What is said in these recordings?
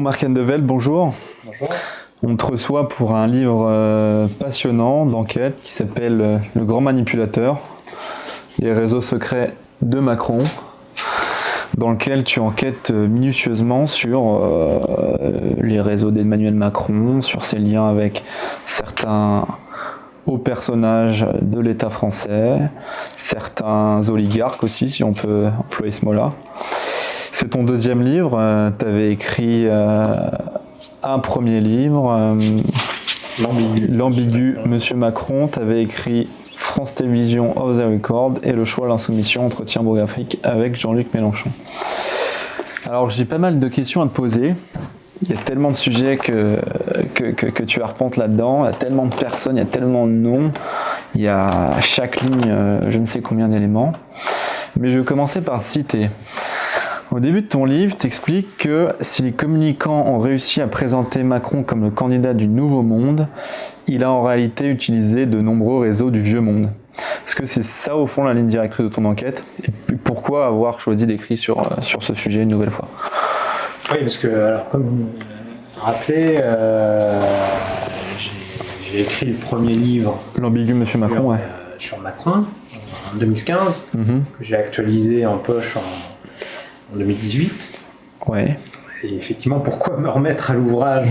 Bon, Marc Endevel, bonjour. Bonjour. On te reçoit pour un livre passionnant d'enquête qui s'appelle Le Grand Manipulateur, les réseaux secrets de Macron, dans lequel tu enquêtes minutieusement sur les réseaux d'Emmanuel Macron, sur ses liens avec certains hauts personnages de l'État français, certains oligarques aussi, si on peut employer ce mot-là. C'est ton deuxième livre, tu avais écrit un premier livre, L'ambigu Monsieur Macron, tu avais écrit France Télévisions Off the Record et Le choix, l'insoumission, entretien biographique avec Jean-Luc Mélenchon. Alors j'ai pas mal de questions à te poser, il y a tellement de sujets que tu arpentes là-dedans, il y a tellement de personnes, il y a tellement de noms, il y a à chaque ligne je ne sais combien d'éléments, mais je vais commencer par citer. Au début de ton livre, tu expliques que si les communicants ont réussi à présenter Macron comme le candidat du nouveau monde, il a en réalité utilisé de nombreux réseaux du vieux monde. Est-ce que c'est ça au fond la ligne directrice de ton enquête? Et pourquoi avoir choisi d'écrire sur ce sujet une nouvelle fois? Oui, parce que, alors, comme vous me rappelez, j'ai écrit le premier livre L'ambigu Monsieur Macron, sur Macron en 2015, que j'ai actualisé en poche en 2018. Ouais. Et effectivement, pourquoi me remettre à l'ouvrage?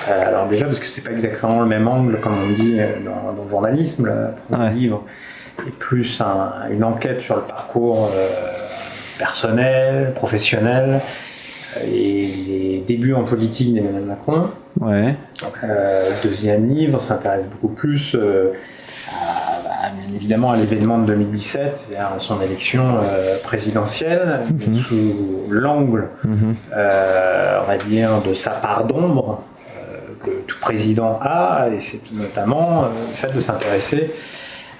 Alors déjà, parce que c'est pas exactement le même angle, comme on dit dans le journalisme. Le premier livre est plus une enquête sur le parcours personnel, professionnel, et les débuts en politique d'Emmanuel Macron. Ouais. Deuxième livre s'intéresse beaucoup plus bien évidemment à l'événement de 2017, c'est-à-dire à son élection présidentielle, sous l'angle, on va dire, de sa part d'ombre que tout président a, et c'est notamment le fait de s'intéresser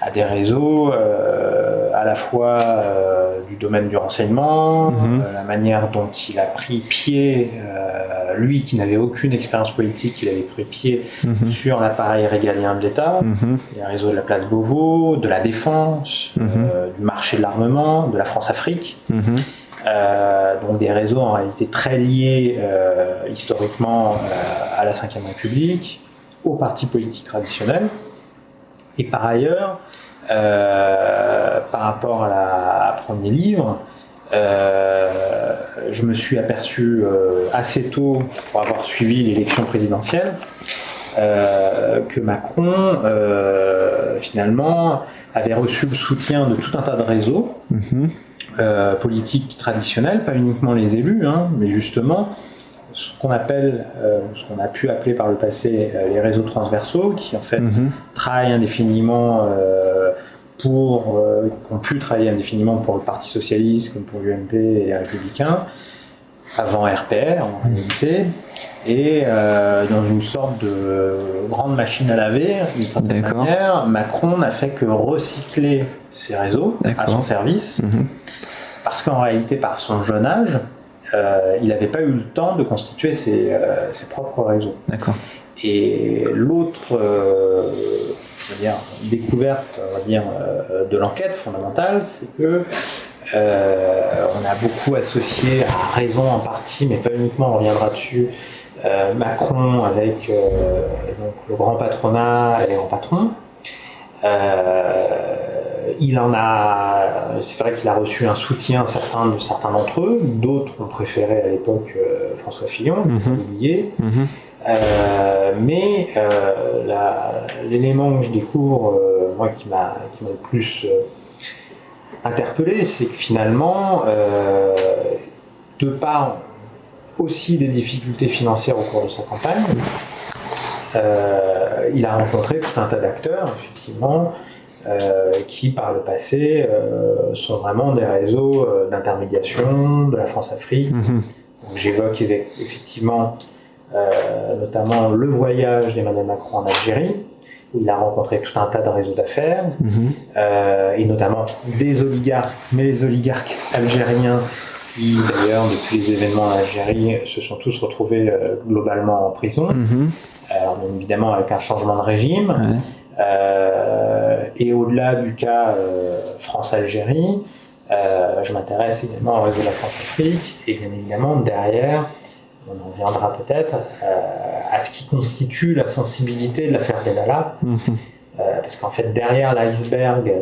à des réseaux à la fois du domaine du renseignement, la manière dont il a pris pied, lui qui n'avait aucune expérience politique, il avait pris pied sur l'appareil régalien de l'État, les réseaux de la place Beauvau, de la défense, du marché de l'armement, de la France-Afrique, donc des réseaux en réalité très liés historiquement à la Ve République, aux partis politiques traditionnels. Et par ailleurs, par rapport à premier livre, je me suis aperçu assez tôt, pour avoir suivi l'élection présidentielle, que Macron, finalement, avait reçu le soutien de tout un tas de réseaux politiques traditionnels, pas uniquement les élus, mais justement ce qu'on appelle, ce qu'on a pu appeler par le passé les réseaux transversaux, qui en fait travaillent indéfiniment ont pu travailler indéfiniment pour le Parti Socialiste, comme pour l'UMP et les Républicains, avant RPR en réalité, et dans une sorte de grande machine à laver, d'une certaine manière, Macron n'a fait que recycler ces réseaux à son service, parce qu'en réalité, par son jeune âge, il n'avait pas eu le temps de constituer ses propres réseaux. Et l'autre découverte de l'enquête fondamentale, c'est que on a beaucoup associé, à raison en partie, mais pas uniquement, on reviendra dessus, Macron avec donc le grand patronat et les grands patrons. C'est vrai qu'il a reçu un soutien certain de certains d'entre eux, d'autres ont préféré à l'époque François Fillon, oublié. Mais l'élément que je découvre, moi qui m'a le plus interpellé, c'est que finalement, de par aussi des difficultés financières au cours de sa campagne, il a rencontré tout un tas d'acteurs, effectivement, qui par le passé sont vraiment des réseaux d'intermédiation de la France-Afrique. J'évoque effectivement notamment le voyage d'Emmanuel Macron en Algérie, où il a rencontré tout un tas de réseaux d'affaires, et notamment des oligarques, mais les oligarques algériens qui d'ailleurs depuis les événements en Algérie se sont tous retrouvés globalement en prison, alors bien évidemment avec un changement de régime, et au-delà du cas France-Algérie, je m'intéresse également au réseau de la France-Afrique, et bien évidemment derrière on en reviendra peut-être, à ce qui constitue la sensibilité de l'affaire Benalla. Parce qu'en fait, derrière l'iceberg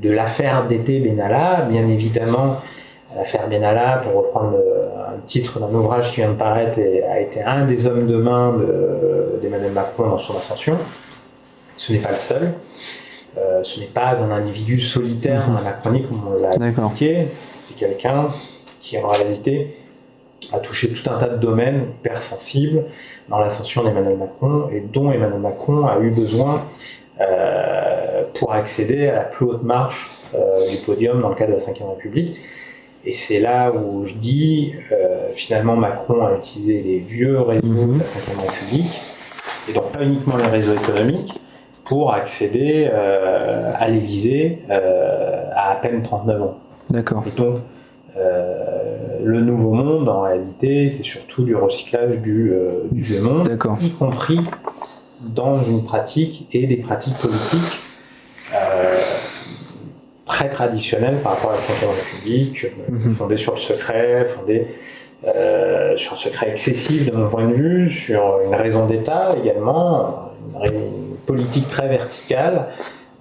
de l'affaire d'été Benalla, bien évidemment, l'affaire Benalla, pour reprendre un titre d'un ouvrage qui vient de paraître, a été un des hommes de main d'Emmanuel Macron dans son ascension. Ce n'est pas le seul. Ce n'est pas un individu solitaire dans la Macronie, comme on l'a expliqué. C'est quelqu'un qui, en réalité, a touché tout un tas de domaines hyper sensibles dans l'ascension d'Emmanuel Macron et dont Emmanuel Macron a eu besoin pour accéder à la plus haute marche du podium dans le cadre de la Ve République. Et c'est là où je dis, finalement, Macron a utilisé les vieux réseaux de la Ve République, et donc pas uniquement les réseaux économiques, pour accéder à l'Élysée à peine 39 ans. D'accord. Et donc, le nouveau monde, en réalité, c'est surtout du recyclage du vieux monde, y compris dans une pratique et des pratiques politiques très traditionnelles par rapport à la Ve République, fondées sur le secret, sur un secret excessif de mon point de vue, sur une raison d'État également, une politique très verticale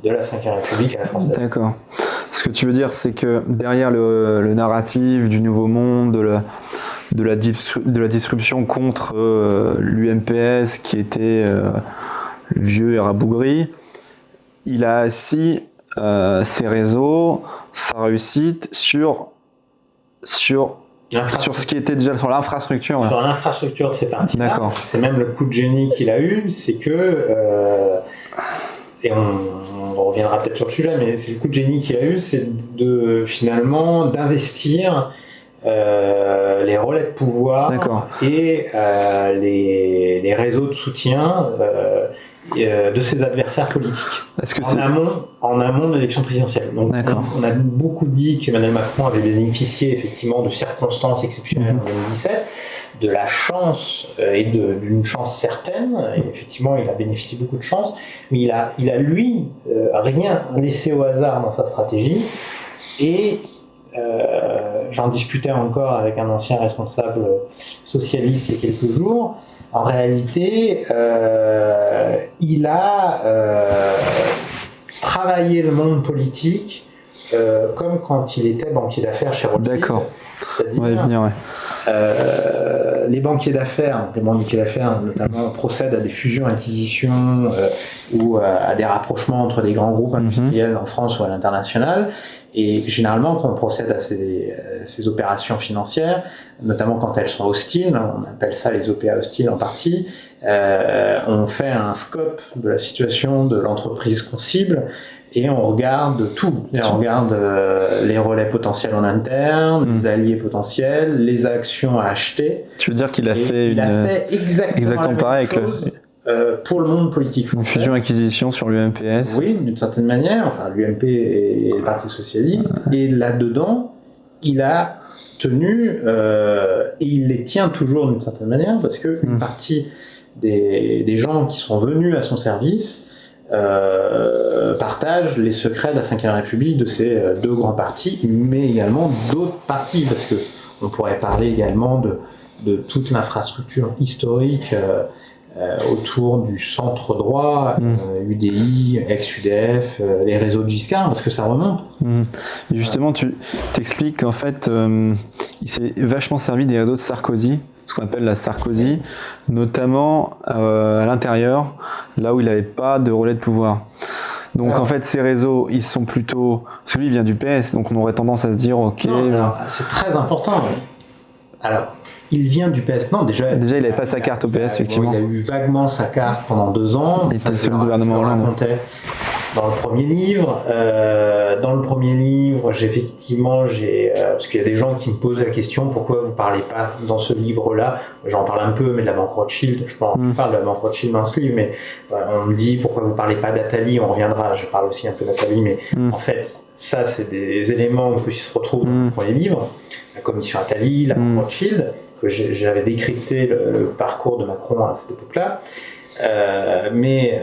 de la Ve République à la française. D'accord. Ce que tu veux dire, c'est que derrière le narratif du nouveau monde, de la disruption contre l'UMPS qui était vieux et rabougri, il a assis ses réseaux, sa réussite sur ce qui était déjà sur l'infrastructure. Sur l'infrastructure de ces partis-là. D'accord. C'est même le coup de génie qu'il a eu, c'est que, et on reviendra peut-être sur le sujet, mais c'est le coup de génie qu'il a eu, c'est finalement d'investir les relais de pouvoir et les réseaux de soutien de ses adversaires politiques en amont de l'élection présidentielle. Donc on a beaucoup dit qu'Emmanuel Macron avait bénéficié effectivement de circonstances exceptionnelles en 2017, de la chance et d'une chance certaine, et effectivement il a bénéficié beaucoup de chance, mais il a lui rien laissé au hasard dans sa stratégie, et j'en discutais encore avec un ancien responsable socialiste il y a quelques jours. En réalité, il a travaillé le monde politique comme quand il était banquier d'affaires chez Rothschild. D'accord. C'est-à-dire, les banquiers d'affaires notamment, procèdent à des fusions-acquisitions ou à des rapprochements entre des grands groupes industriels en France ou à l'international. Et généralement, quand on procède à ces opérations financières, notamment quand elles sont hostiles, on appelle ça les OPA hostiles en partie, on fait un scope de la situation de l'entreprise qu'on cible et on regarde tout. Et on regarde les relais potentiels en interne, les alliés potentiels, les actions à acheter. Tu veux dire qu'il a fait exactement pareil avec pour le monde politique français. Une fusion-acquisition sur l'UMPS. Oui, d'une certaine manière, enfin, l'UMP et le Parti Socialiste. Et là-dedans, il a tenu, et il les tient toujours d'une certaine manière, parce qu'une partie des gens qui sont venus à son service partagent les secrets de la Ve République, de ces deux grands partis, mais également d'autres partis, parce qu'on pourrait parler également de toute l'infrastructure historique autour du centre droit, UDI, ex-UDF, les réseaux de Giscard, parce que ça remonte. Et justement, tu t'expliques qu'en fait, il s'est vachement servi des réseaux de Sarkozy, ce qu'on appelle la Sarkozy, notamment à l'intérieur, là où il n'avait pas de relais de pouvoir. Donc en fait, ces réseaux, ils sont plutôt... Parce que lui, il vient du PS, donc on aurait tendance à se dire, ok... c'est très important. Alors, il vient du PS. Non, déjà il n'avait pas sa carte au PS, effectivement. Il a eu vaguement sa carte pendant 2 ans. Il était sur le gouvernement Hollande. Dans le premier livre, parce qu'il y a des gens qui me posent la question, pourquoi vous ne parlez pas dans ce livre-là, j'en parle un peu, mais de la banque Rothschild, je parle de la banque Rothschild dans ce livre, mais on me dit pourquoi vous ne parlez pas d'Attali, on reviendra, je parle aussi un peu d'Attali, mais en fait, ça c'est des éléments qui se retrouvent dans le premier livre, la commission Attali, la banque Rothschild, que j'avais décrypté le parcours de Macron à cette époque-là. Mais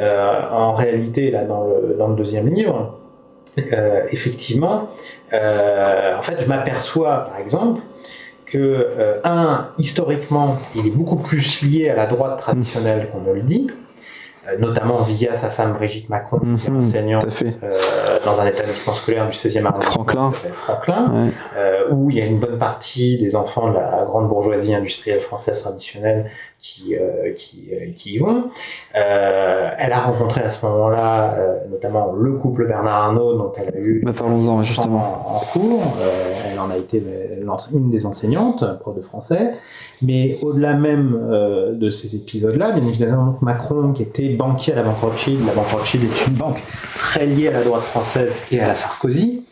en réalité, là, dans le deuxième livre, effectivement, en fait, je m'aperçois, par exemple, que, historiquement, il est beaucoup plus lié à la droite traditionnelle qu'on ne le dit, notamment via sa femme Brigitte Macron, qui est enseignante dans un établissement scolaire du 16e arrondissement, Franklin, où il y a une bonne partie des enfants de la grande bourgeoisie industrielle française traditionnelle qui y vont. Elle a rencontré à ce moment-là notamment le couple Bernard Arnault, dont elle a eu parlons-en, justement. en cours. Elle en a été une des enseignantes, prof de français. Mais au-delà même de ces épisodes-là, bien évidemment, Macron, qui était banquier à la Banque Rothschild est une banque très liée à la droite française et à la Sarkozy.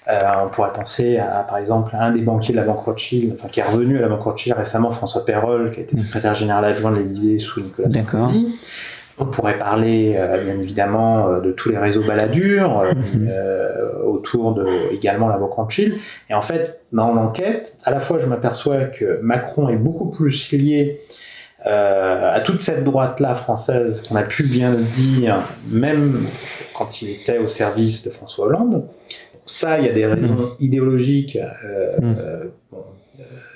On pourrait penser par exemple, à un des banquiers de la Banque Rothschild, qui est revenu à la Banque Rothschild récemment, François Perrol, qui a été secrétaire général adjoint de l'Élysée sous Nicolas Sarkozy. On pourrait parler, bien évidemment, de tous les réseaux baladures, autour de également la Banque Rothschild. Et en fait, dans l'enquête, à la fois, je m'aperçois que Macron est beaucoup plus lié à toute cette droite-là française, qu'on a pu bien le dire, même quand il était au service de François Hollande. Ça, il y a des raisons idéologiques,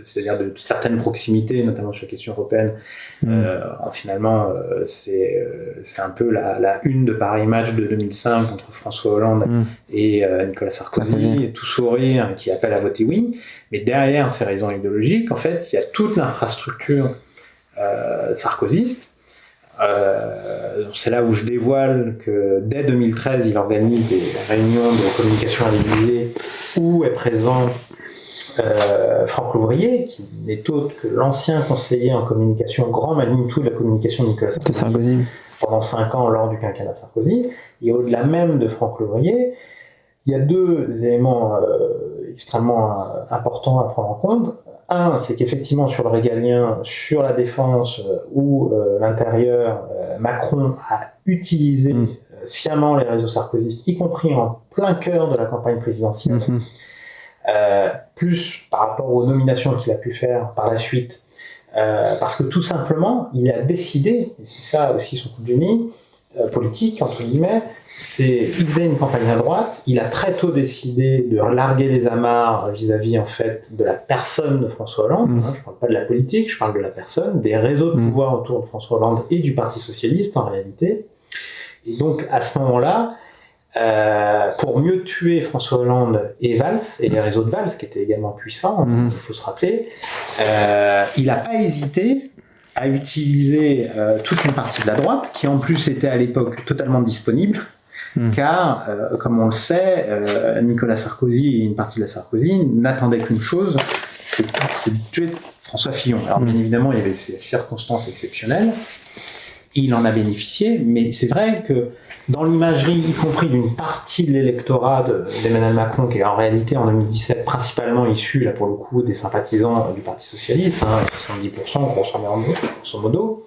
c'est-à-dire de certaines proximités, notamment sur la question européenne. Finalement, c'est un peu la une de Paris Match de 2005 entre François Hollande et Nicolas Sarkozy, et tout sourire, qui appelle à voter oui. Mais derrière ces raisons idéologiques, en fait, il y a toute l'infrastructure sarkozyste. C'est là où je dévoile que dès 2013, il organise des réunions de communication à l'Élysée où est présent Franck Louvrier, qui n'est autre que l'ancien conseiller en communication, grand Manitou de la communication de Nicolas Sarkozy, pendant 5 ans lors du quinquennat Sarkozy. Et au-delà même de Franck Louvrier, il y a deux éléments extrêmement importants à prendre en compte. Un, c'est qu'effectivement sur le régalien, sur la défense ou l'intérieur, Macron a utilisé sciemment les réseaux sarkozystes, y compris en plein cœur de la campagne présidentielle, plus par rapport aux nominations qu'il a pu faire par la suite, parce que tout simplement, il a décidé, et c'est ça aussi son coup de génie, politique, entre guillemets, il faisait une campagne à droite, il a très tôt décidé de larguer les amarres vis-à-vis en fait de la personne de François Hollande, je ne parle pas de la politique, je parle de la personne, des réseaux de pouvoir autour de François Hollande et du Parti Socialiste en réalité. Et donc à ce moment-là, pour mieux tuer François Hollande et Valls, et les réseaux de Valls qui étaient également puissants, il faut se rappeler, il n'a pas hésité à utiliser toute une partie de la droite, qui en plus était à l'époque totalement disponible, car, comme on le sait, Nicolas Sarkozy et une partie de la Sarkozy n'attendaient qu'une chose, c'est de tuer François Fillon. Alors bien évidemment, il y avait ces circonstances exceptionnelles, il en a bénéficié, mais c'est vrai que dans l'imagerie, y compris d'une partie de l'électorat d'Emmanuel Macron, qui est en réalité en 2017 principalement issu, là pour le coup, des sympathisants du Parti Socialiste, 70% grosso modo,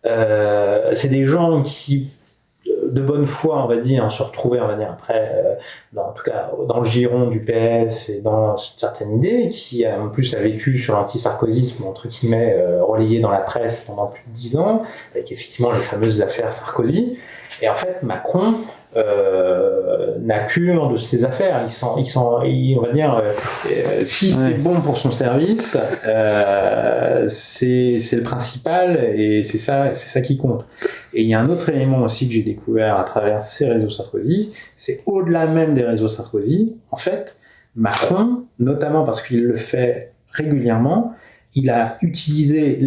c'est des gens qui, de bonne foi, on va dire, se retrouvaient, on va dire, après, en tout cas, dans le giron du PS et dans certaines idées, qui en plus a vécu sur l'anti-sarkozysme, entre guillemets, relayé dans la presse pendant plus de 10 ans, avec effectivement les fameuses affaires Sarkozy. Et en fait, Macron n'a cure de ces affaires. On va dire, si c'est bon pour son service, c'est le principal et c'est ça qui compte. Et il y a un autre élément aussi que j'ai découvert à travers ces réseaux Sarkozy, c'est au-delà même des réseaux Sarkozy, en fait, Macron, notamment parce qu'il le fait régulièrement, il a utilisé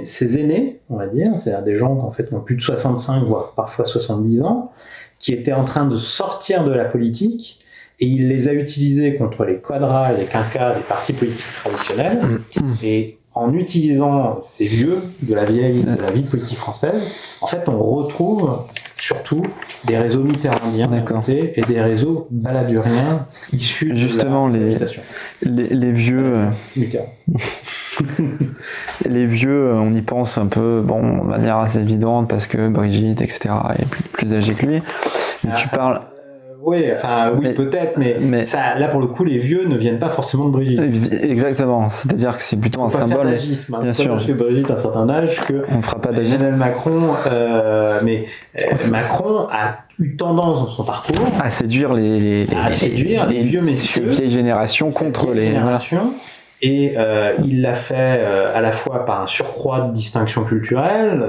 ses aînés, on va dire, c'est-à-dire des gens qui en fait ont plus de 65, voire parfois 70 ans, qui étaient en train de sortir de la politique, et il les a utilisés contre les quadras et les quinquas des partis politiques traditionnels, et en utilisant ces vieux de la vie politique française, en fait on retrouve surtout des réseaux mitterrandiens d'un côté et des réseaux baladuriens issus justement de les vieux Mitterrand. Les vieux, on y pense un peu, de manière assez évidente parce que Brigitte, etc. est plus âgée que lui. Mais tu parles. Oui, peut-être, mais ça, là pour le coup, les vieux ne viennent pas forcément de Brigitte. Exactement, c'est-à-dire que c'est plutôt un symbole. Bien sûr. Parce que Brigitte a un certain âge que. On ne fera pas d'agisme. Emmanuel Macron, Macron a eu tendance dans son parcours à séduire les vieux messieurs, ces vieilles générations contre les. Générations, Et il l'a fait à la fois par un surcroît de distinction culturelle,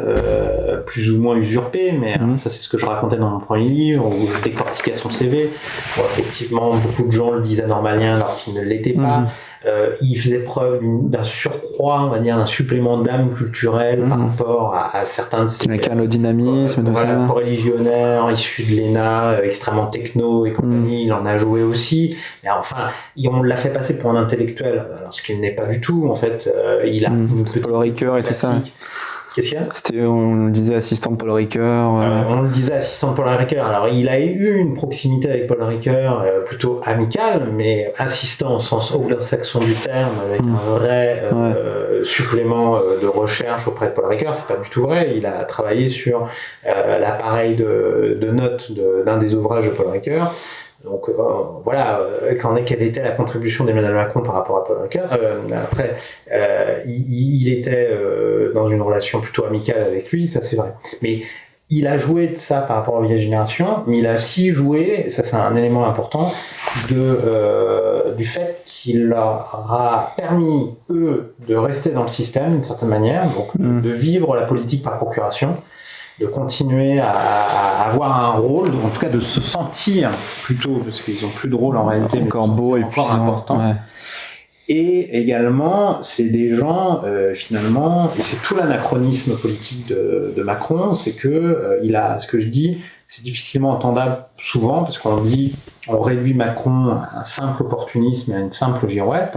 plus ou moins usurpé, mais ça c'est ce que je racontais dans mon premier livre, où je décortiquais son CV. Bon, effectivement, beaucoup de gens le disaient normalien alors qu'il ne l'était pas. Il faisait preuve d'un surcroît, on va dire, d'un supplément d'âme culturelle par rapport à certains de ses... Qui incarne le dynamisme, tout ça. Co-religionnaires, issus de l'ENA, extrêmement techno et compagnie, il en a joué aussi. Mais enfin, on l'a fait passer pour un intellectuel, alors ce qu'il n'est pas du tout, en fait. Il a une petite Paul Ricoeur et tout ça. Qu'est-ce qu'il y a ? C'était, on le disait, assistant de Paul Ricoeur. On le disait, assistant de Paul Ricoeur. Alors, il a eu une proximité avec Paul Ricoeur plutôt amicale, mais assistant au sens anglo-saxon du terme, avec un vrai supplément de recherche auprès de Paul Ricoeur. C'est pas du tout vrai. Il a travaillé sur l'appareil de notes d'un des ouvrages de Paul Ricoeur. Donc voilà, quelle était la contribution d'Emmanuel Macron par rapport à Paul Ricoeur. Après, il était dans une relation plutôt amicale avec lui, ça c'est vrai. Mais il a joué de ça par rapport aux vieilles générations, mais il a aussi joué, ça c'est un élément important, du fait qu'il leur a permis, eux, de rester dans le système d'une certaine manière, donc de vivre la politique par procuration, de continuer à avoir un rôle, en tout cas de se sentir plutôt, parce qu'ils n'ont plus de rôle en réalité, encore beau et encore important. Ouais. Et également, c'est des gens, finalement, et c'est tout l'anachronisme politique de Macron, c'est que il a, ce que je dis, c'est difficilement entendable souvent, parce qu'on dit, on réduit Macron à un simple opportunisme et à une simple girouette,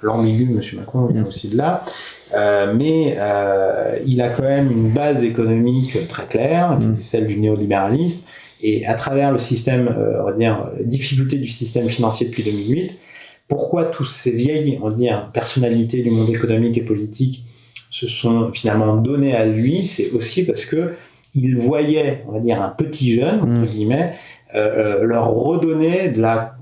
l'ambigu de M. Macron vient aussi de là, mais il a quand même une base économique très claire, qui est celle du néolibéralisme, et à travers le système, on va dire, difficulté du système financier depuis 2008, pourquoi toutes ces vieilles, on va dire, personnalités du monde économique et politique se sont finalement données à lui, c'est aussi parce que il voyait, on va dire, un petit jeune, entre guillemets, leur redonner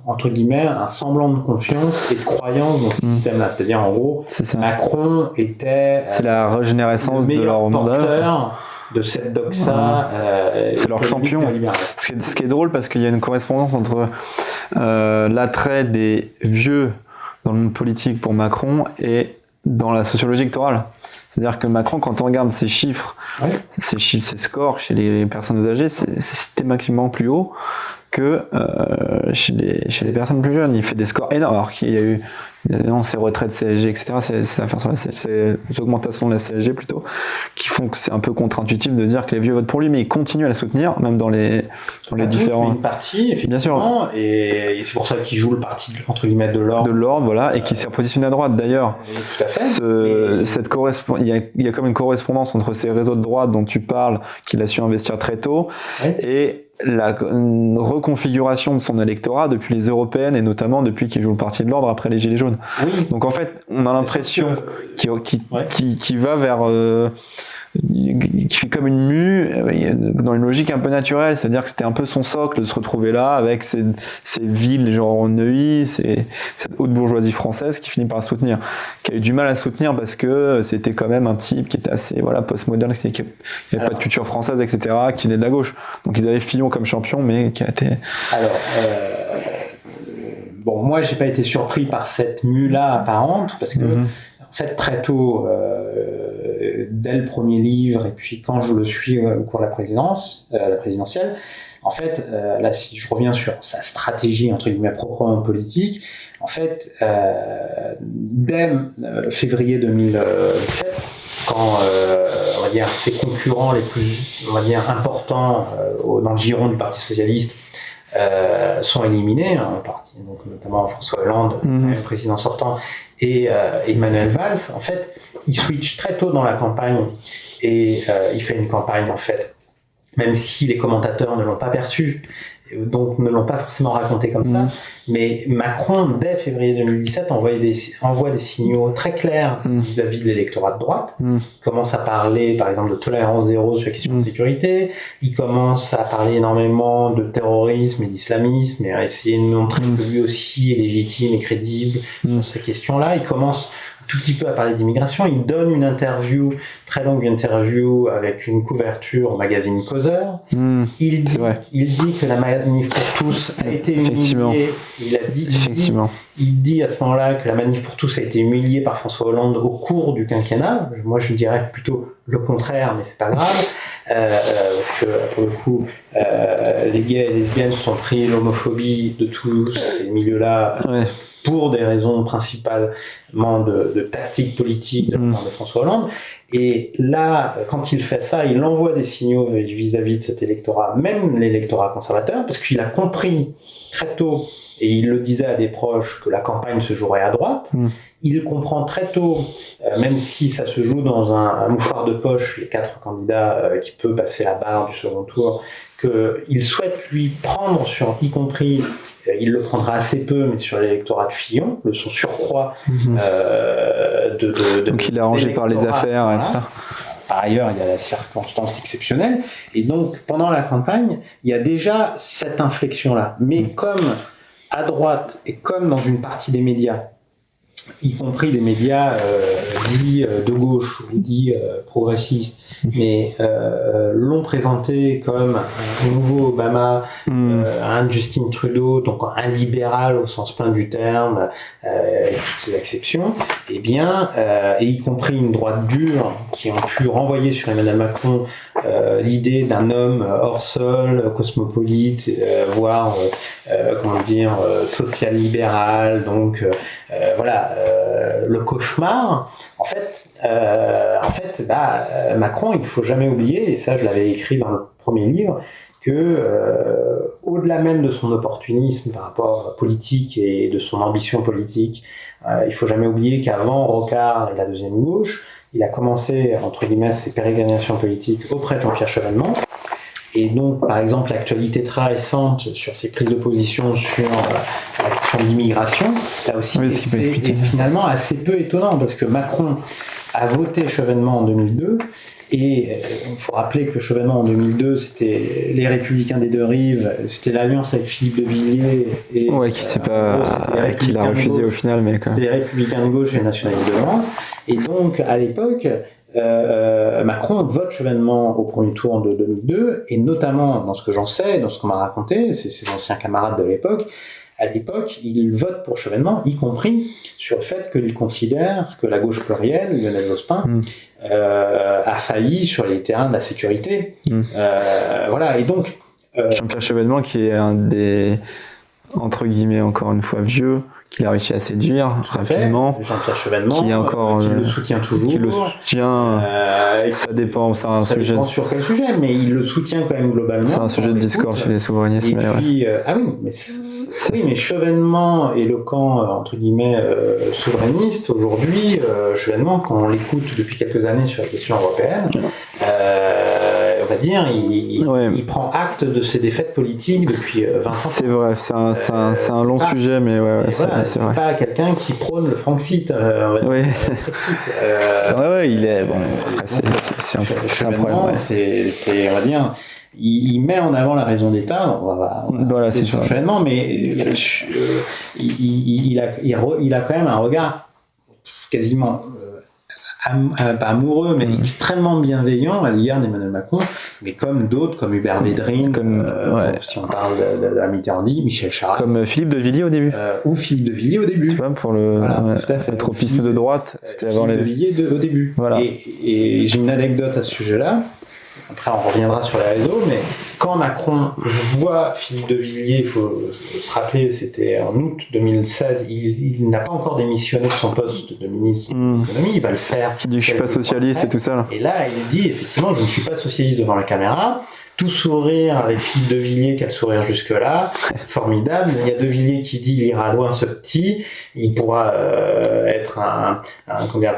entre guillemets, un semblant de confiance et de croyance dans ce système-là. C'est-à-dire, en gros, Macron était c'est la régénérescence le de leur porteur de cette doxa. C'est leur champion. Ce qui est drôle, parce qu'il y a une correspondance entre l'attrait des vieux dans le monde politique pour Macron et dans la sociologie électorale. C'est-à-dire que Macron, quand on regarde ses chiffres, ses scores chez les personnes âgées, c'est systématiquement plus haut que chez les personnes plus jeunes. Il fait des scores énormes, alors qu'il y a eu ces retraites CSG, etc. C'est affaire sur ces augmentations de la CSG plutôt, qui font que c'est un peu contre-intuitif de dire que les vieux votent pour lui, mais ils continuent à la soutenir, même dans les différents... Une partie, effectivement, et c'est pour ça qu'il joue le parti, entre guillemets, de l'ordre. De l'ordre, voilà, et qui s'est positionné à droite, d'ailleurs. Tout à fait. Il y a comme une correspondance entre ces réseaux de droite dont tu parles, qu'il a su investir très tôt, et la reconfiguration de son électorat depuis les européennes, et notamment depuis qu'il joue le parti de l'ordre après les Gilets jaunes. Oui. Donc en fait, on a l'impression qu'il va vers... qui fait comme une mue dans une logique un peu naturelle, c'est-à-dire que c'était un peu son socle de se retrouver là avec ces villes genre Neuilly, cette haute bourgeoisie française qui finit par la soutenir, qui a eu du mal à la soutenir parce que c'était quand même un type qui était assez postmoderne, qui n'avait pas de culture française, etc., qui venait de la gauche. Donc ils avaient Fillon comme champion, mais qui a été... Alors, bon, moi j'ai pas été surpris par cette mue-là apparente, parce que en fait, très tôt, dès le premier livre, et puis quand je le suis au cours de la présidentielle, en fait, là, si je reviens sur sa stratégie, entre guillemets, proprement politique, en fait, dès février 2007, quand, on va dire, ses concurrents les plus, on va dire, importants dans le giron du Parti Socialiste sont éliminés, en partie, donc notamment François Hollande, le président sortant, et Manuel Valls, en fait, il switch très tôt dans la campagne, et il fait une campagne, en fait, même si les commentateurs ne l'ont pas perçu, donc ne l'ont pas forcément raconté comme ça, mais Macron, dès février 2017, envoie des signaux très clairs vis-à-vis de l'électorat de droite. Il commence à parler, par exemple, de tolérance zéro sur la question de sécurité, il commence à parler énormément de terrorisme et d'islamisme, et à essayer de montrer que lui aussi est légitime et crédible sur ces questions-là. Il commence tout petit peu à parler d'immigration. Il donne une interview, très longue interview, avec une couverture au magazine Causeur. Il dit que la manif pour tous a été humiliée. Il dit à ce moment-là que la manif pour tous a été humiliée par François Hollande au cours du quinquennat. Moi, je dirais plutôt le contraire, mais c'est pas grave. Parce que, pour le coup, les gays et les lesbiennes se sont pris l'homophobie de tous ces milieux-là. Pour des raisons principalement de tactique politique de la part de François Hollande. Et là, quand il fait ça, il envoie des signaux vis-à-vis de cet électorat, même l'électorat conservateur, parce qu'il a compris très tôt, et il le disait à des proches, que la campagne se jouerait à droite. Il comprend très tôt, même si ça se joue dans un mouchoir de poche, les 4 candidats qui peut passer la barre du second tour, qu'il souhaite lui prendre sur, y compris, il le prendra assez peu, mais sur l'électorat de Fillon, son surcroît donc il est arrangé par les affaires et tout ça. Par ailleurs, il y a la circonstance exceptionnelle. Et donc, pendant la campagne, il y a déjà cette inflexion-là. Mais comme à droite et comme dans une partie des médias, y compris des médias dits de gauche ou dits progressistes, mais l'ont présenté comme un nouveau Obama, un Justin Trudeau, donc un libéral au sens plein du terme, et toutes ces exceptions, et bien, et y compris une droite dure qui ont pu renvoyer sur Emmanuel Macron l'idée d'un homme hors sol, cosmopolite, voire social-libéral, donc le cauchemar. En fait, Macron, il ne faut jamais oublier, et ça je l'avais écrit dans le premier livre, que au-delà même de son opportunisme par rapport politique et de son ambition politique, il ne faut jamais oublier qu'avant Rocard et la deuxième gauche, il a commencé, entre guillemets, ses pérégrinations politiques auprès de Jean-Pierre Chevènement. Et donc, par exemple, l'actualité très récente sur ses prises de position sur la question de l'immigration, là aussi, c'est finalement assez peu étonnant, parce que Macron a voté Chevènement en 2002, et il faut rappeler que Chevènement en 2002, c'était les Républicains des deux rives, c'était l'alliance avec Philippe de Villiers, et qu'il a refusé au final, mais c'était les Républicains de gauche et les nationalistes de droite. Et donc, à l'époque, Macron vote Chevènement au premier tour de 2002, et notamment dans ce que j'en sais, dans ce qu'on m'a raconté, c'est ses anciens camarades de l'époque, à l'époque, il vote pour Chevènement, y compris sur le fait qu'il considère que la gauche plurielle, Lionel Jospin, a failli sur les terrains de la sécurité. Et donc... Jean-Pierre Chevènement, qui est un des, entre guillemets, encore une fois, vieux, qu'il a réussi à séduire rapidement, Jean-Pierre Chevènement, qui est encore qui le soutient toujours, qui le soutient, ça dépend, c'est un sujet. Dépend sur quel sujet, mais il le soutient quand même globalement. C'est un sujet de discours chez les souverainistes. Et puis, mais Chevènement et le camp entre guillemets souverainiste aujourd'hui, Chevènement, quand on l'écoute depuis quelques années sur la question européenne, on va dire, il prend acte de ses défaites politiques depuis 20 ans. C'est vrai, c'est un long sujet, mais c'est vrai. Pas quelqu'un qui prône le Frexit. Il est bon. Après, c'est un problème. On va dire, il met en avant la raison d'État. Voilà, c'est sur Chevènement, mais il a quand même un regard quasiment pas amoureux, mais extrêmement bienveillant à l'égard d'Emmanuel Macron, mais comme d'autres, comme Hubert Védrine, si on parle de la Mitterrandi, Michel Charasse. Comme Philippe de Villiers au début. Ou Philippe de Villiers au début. Tu vois, pour le tropisme de droite, c'était avant les... Philippe de Villiers au début. Voilà. Et j'ai une anecdote à ce sujet-là. Après, on reviendra sur les réseaux, mais quand Macron voit Philippe de Villiers, il faut se rappeler, c'était en août 2016, il n'a pas encore démissionné de son poste de ministre de l'économie, il va le faire. Il dit que je suis pas socialiste et tout ça. Là. Et là, il dit effectivement, je ne suis pas socialiste devant la caméra. Tout sourire avec Philippe de Villiers, quel sourire jusque-là, formidable. Il y a de Villiers qui dit il ira loin ce petit, il pourra être un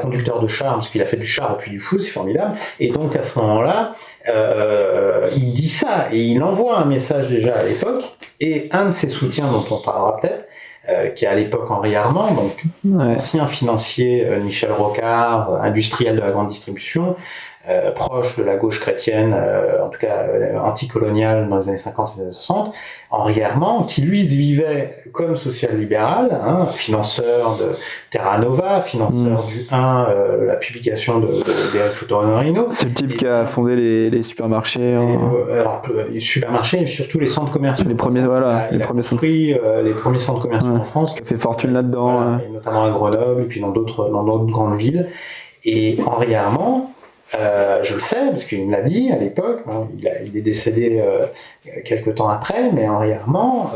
conducteur de char, parce qu'il a fait du char depuis du fou, c'est formidable. Et donc à ce moment-là, il dit ça, et il envoie un message déjà à l'époque, et un de ses soutiens dont on parlera peut-être, qui est à l'époque Henri Armand, donc ancien financier Michel Rocard, industriel de la grande distribution, proche de la gauche chrétienne, en tout cas anticoloniale dans les années 50 et 60, Henri Herman, qui lui vivait comme social-libéral, financeur de Terra Nova, financeur du 1, la publication d'Eric Futorino. C'est le type qui a fondé les supermarchés. Alors, les supermarchés et surtout les centres commerciaux. Les premiers, il a construit les premiers centres commerciaux en France. Qui a fait fortune là-dedans. Voilà, et notamment à Grenoble et puis dans d'autres grandes villes. Et Henri Herman, je le sais, parce qu'il me l'a dit à l'époque, il est décédé quelques temps après, mais Henri Herman,